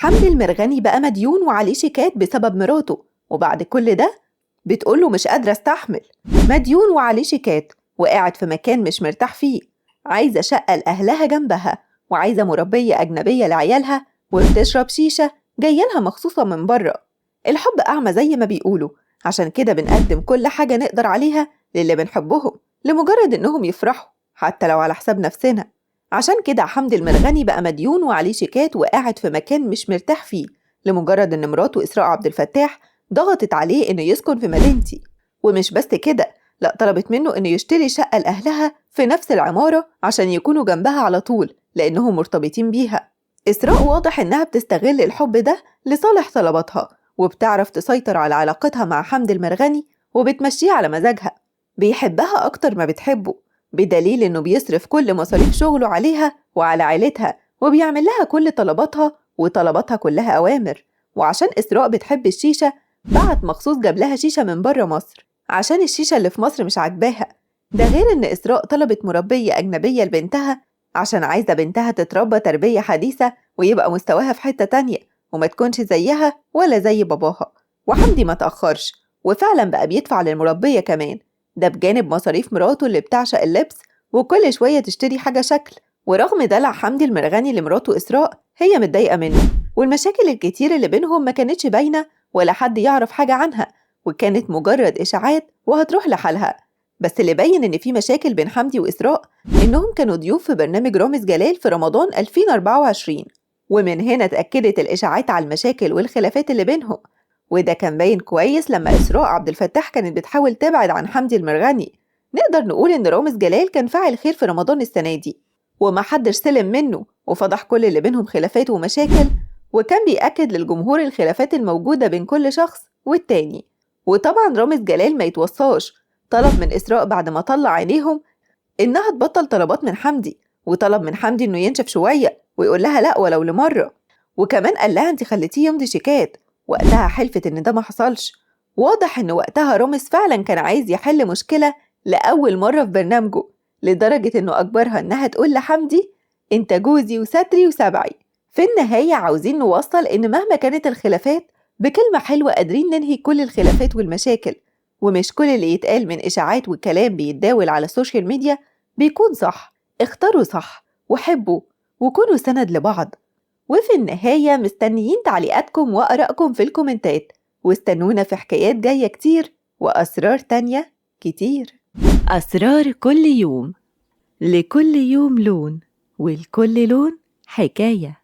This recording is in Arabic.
حمدي المرغني بقى مديون وعليه شيكات بسبب مراته، وبعد كل ده بتقوله مش قادرة استحمل. مديون وعليه شيكات وقاعد في مكان مش مرتاح فيه، عايزة شقة لأهلها جنبها، وعايزة مربية أجنبية لعيالها، وبتشرب شيشة جايلها مخصوصة من بره. الحب أعمى زي ما بيقولوا، عشان كده بنقدم كل حاجة نقدر عليها للي بنحبهم لمجرد إنهم يفرحوا حتى لو على حساب نفسنا. عشان كده حمدي المرغني بقى مديون وعليه شيكات وقاعد في مكان مش مرتاح فيه لمجرد إن مراته إسراء عبد الفتاح ضغطت عليه إنه يسكن في مدينتي. ومش بس كده، لأ، طلبت منه إنه يشتري شقة لأهلها في نفس العمارة عشان يكونوا جنبها على طول لأنهم مرتبطين بيها. إسراء واضح إنها بتستغل الحب ده لصالح طلباتها، وبتعرف تسيطر على علاقتها مع حمدي المرغني وبتمشيه على مزاجها. بيحبها أكتر ما بتحبه، بدليل إنه بيصرف كل مصاريف شغله عليها وعلى عيلتها، وبيعمل لها كل طلباتها، وطلباتها كلها أوامر. وعشان إسراء بتحب الشيشة بعت مخصوص جاب لها شيشة من بره مصر عشان الشيشة اللي في مصر مش عاجباها. ده غير إن إسراء طلبت مربية أجنبية لبنتها عشان عايزة بنتها تتربى تربية حديثة ويبقى مستواها في حتة تانية وما تكونش زيها ولا زي باباها. وحمدي ما تأخرش وفعلا بقى بيدفع للمربية كمان، ده بجانب مصاريف مراته اللي بتعشق اللبس وكل شوية تشتري حاجة شكل. ورغم دلع حمدي المرغني لمراته إسراء، هي متضايقة منه، والمشاكل الكتير اللي بينهم ما كانتش باينة ولا حد يعرف حاجة عنها، وكانت مجرد إشاعات وهتروح لحالها. بس اللي باين إن في مشاكل بين حمدي وإسراء إنهم كانوا ضيوف في برنامج رامز جلال في رمضان 2024، ومن هنا اتأكدت الإشاعات على المشاكل والخلافات اللي بينهم. وده كان باين كويس لما إسراء عبد الفتاح كانت بتحاول تبعد عن حمدي المرغني. نقدر نقول إن رامز جلال كان فاعل خير في رمضان السنة دي، ومحدش سلم منه، وفضح كل اللي بينهم خلافات ومشاكل، وكان بيأكد للجمهور الخلافات الموجودة بين كل شخص والتاني. وطبعا رامز جلال ما يتوصاش، طلب من إسراء بعد ما طلع عينيهم إنها تبطل طلبات من حمدي، وطلب من حمدي إنه ينشف شوية ويقول لها لأ ولو لمرة، وكمان قال لها أنت خليتيه يمضي شيكات. وقتها حلفت إن ده ما حصلش. واضح إن وقتها رامز فعلا كان عايز يحل مشكلة لأول مرة في برنامجه، لدرجة إنه أجبرها إنها تقول لحمدي أنت جوزي وستري وسبعي. في النهاية عاوزين نوصل إن مهما كانت الخلافات، بكلمة حلوة قادرين ننهي كل الخلافات والمشاكل، ومش كل اللي يتقال من إشاعات وكلام بيتداول على السوشيال ميديا بيكون صح. اختاروا صح وحبوا وكونوا سند لبعض. وفي النهاية مستنيين تعليقاتكم وآرائكم في الكومنتات، واستنونا في حكايات جاية كتير وأسرار تانية كتير. أسرار كل يوم، لكل يوم لون، ولكل لون حكاية.